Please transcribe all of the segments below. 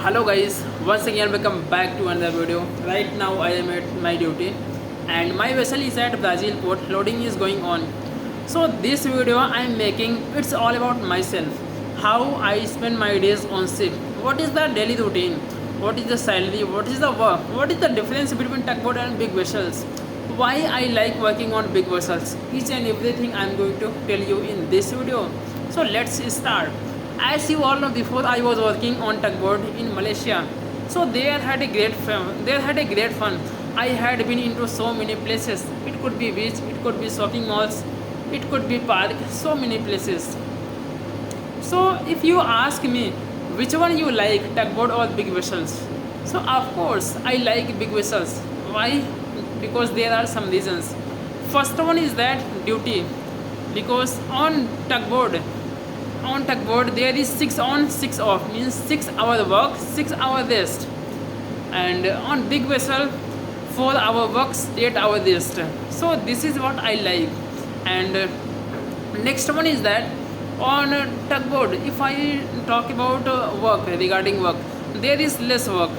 Hello guys, once again welcome back to another video. Right now I am at my duty and my vessel is at Brazil port. Loading is going on. So this video I am making, it's all about myself. How I spend my days on ship. What is the daily routine? What is the salary? What is the work? What is the difference between tugboat and big vessels? Why I like working on big vessels? Each and everything I am going to tell you in this video. So let's start. As you all know, before I was working on tugboat in Malaysia, so there had a great fun. There had a great fun. I had been into so many places. It could be beach, it could be shopping malls, it could be park, so many places. So if you ask me which one you like, tugboat or big vessels, so of course I like big vessels. Why? Because there are some reasons. First one is that duty, because on tugboat there is 6 on 6 off, means 6 hour work, 6 hour rest, and on big vessel 4 hour works, 8 hour rest. So this is what I like. And next one is that on tugboat, if I talk about work, regarding work, there is less work.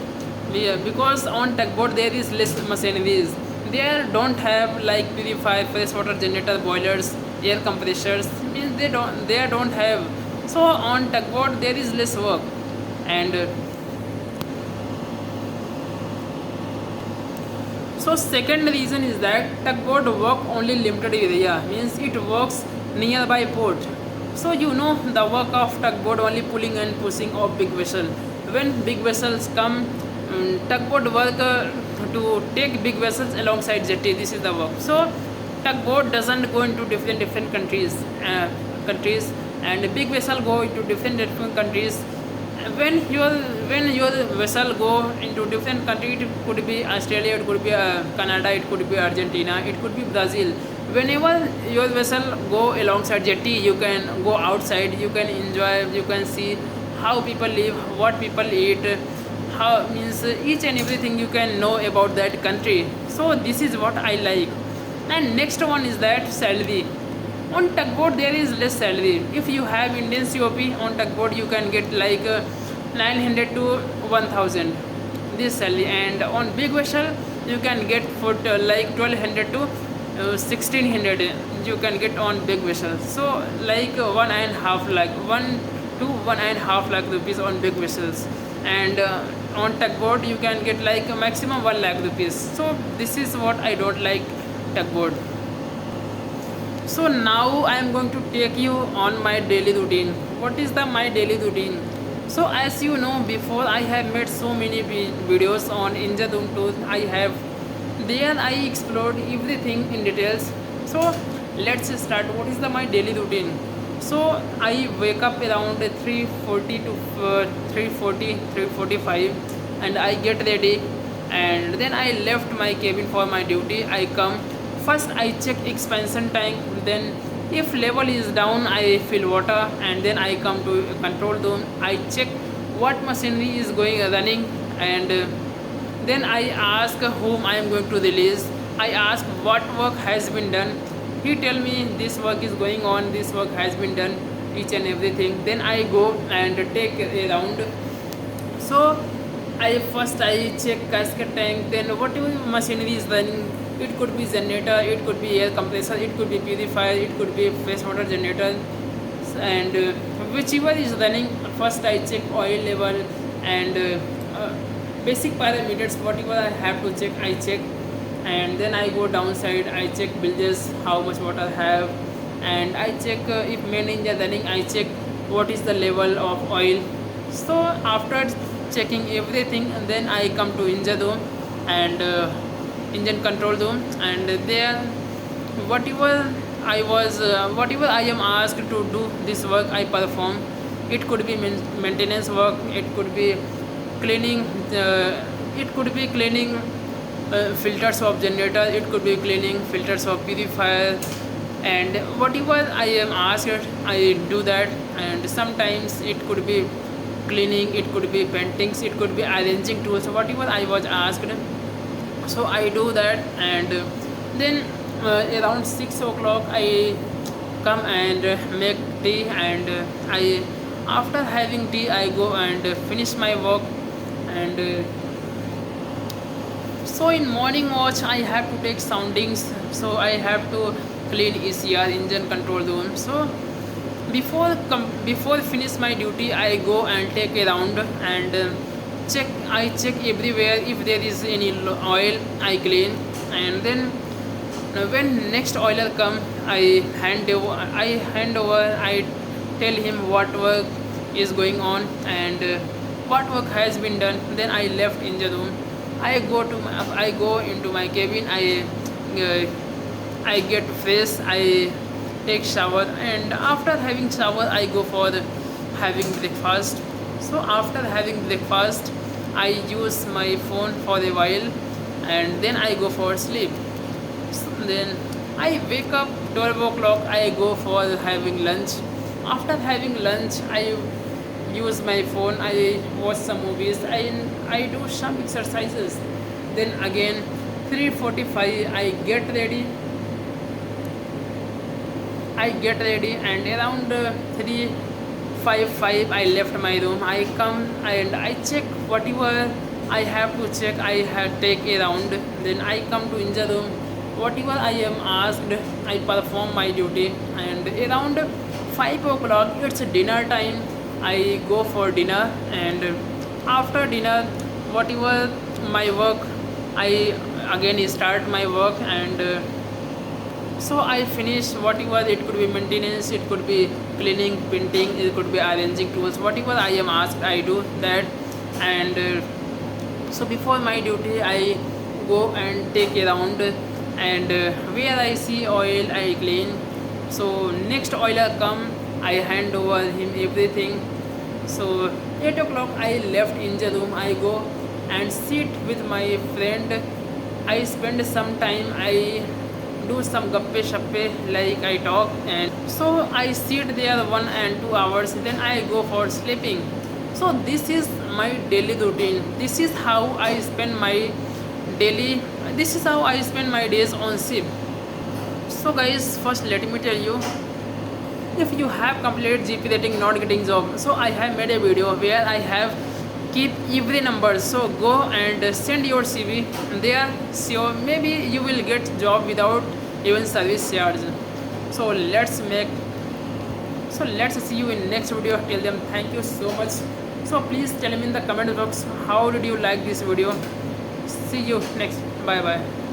Because on tugboat there is less machineries. They don't have like purifier, freshwater generator, boilers, air compressors, means they don't have. So on tugboat there is less work. And so second reason is that tugboat work only limited area, means it works nearby port. So you know the work of tugboat only pulling and pushing of big vessel. When big vessels come, tugboat work to take big vessels alongside jetty. This is the work. So tugboat doesn't go into different countries, and big vessel go into different countries. When your vessel go into different country, it could be Australia, it could be Canada, it could be Argentina, it could be Brazil. Whenever your vessel go alongside jetty, you can go outside, you can enjoy, you can see how people live, what people eat, how, means each and everything you can know about that country. So this is what I like. And next one is that salary. On tugboat there is less salary. If you have Indian COP on tugboat, you can get like 900 to 1000 this salary, and on big vessel you can get for like 1200 to 1600 you can get on big vessel. So like 1.5 lakh, 1 to 1.5 lakh rupees on big vessels, and on tugboat you can get like a maximum 1 lakh rupees. So this is what I don't like tugboat. So now I am going to take you on my daily routine. What is my daily routine? So as you know, before I have made so many videos on engine room tours. There I explored everything in details. So let's start. What is my daily routine? So I wake up around 3:40 to 3:45, and I get ready, and then I left my cabin for my duty. I come. First I check expansion tank, then if level is down I fill water, and then I come to control room. I check what machinery is running, and then I ask whom I am going to release. I ask what work has been done. He tell me this work is going on, this work has been done, each and everything. Then I go and take a round. So I check casket tank, then whatever machinery is running. It could be generator, it could be air compressor, it could be purifier, it could be freshwater generator, and whichever is running. First I check oil level, and basic parameters, whatever I have to check, I check. And then I go downside, I check bilges, how much water I have, and I check if main engine running, I check what is the level of oil. So after checking everything, and then I come to engine room and engine control room, and there whatever whatever I am asked to do this work I perform. It could be maintenance work, it could be cleaning, filters of generator, it could be cleaning filters of purifier, and whatever I am asked I do that. And sometimes it could be cleaning, it could be paintings, it could be arranging tools, whatever I was asked. So I do that, and then around 6 o'clock I come and make tea, and I after having tea I go and finish my work. and so in morning watch I have to take soundings, so I have to clean ECR, engine control room. So before finish my duty I go and take a round and check everywhere. If there is any oil I clean, and then when next oiler come I hand over, I tell him what work is going on and what work has been done. Then I left engine room, I go into my cabin, I get fresh, I take shower, and after having shower I go for having breakfast. So after having breakfast I use my phone for a while and then I go for sleep. So then I wake up 12 o'clock, I go for having lunch. After having lunch I use my phone, I watch some movies, I do some exercises. Then again 3:45 I get ready and around 3:55 I left my room. I come and I check whatever I have to check, I have take a round. Then I come to engine room, whatever I am asked I perform my duty, and around 5 o'clock it's dinner time. I go for dinner, and after dinner whatever my work I again start my work, and so I finish whatever. It could be maintenance, it could be cleaning, painting, it could be arranging tools, whatever I am asked I do that. And so before my duty I go and take a round, and where I see oil I clean. So next oiler come, I hand over him everything. So 8 o'clock I left engine room, I go and sit with my friend. I spend some time, I do some gappe shappe, like I talk, and so I sit there 1 and 2 hours, then I go for sleeping. So this is my daily routine. This is how I spend my daily, this is how I spend my days on ship. So guys, first let me tell you, if you have completed GP rating not getting job, so I have made a video where I have keep every number. So go and send your CV there, so maybe you will get job without even service charge. So let's see you in next video. Till then, thank you so much. So please tell me in the comment box how did you like this video. See you next. Bye bye.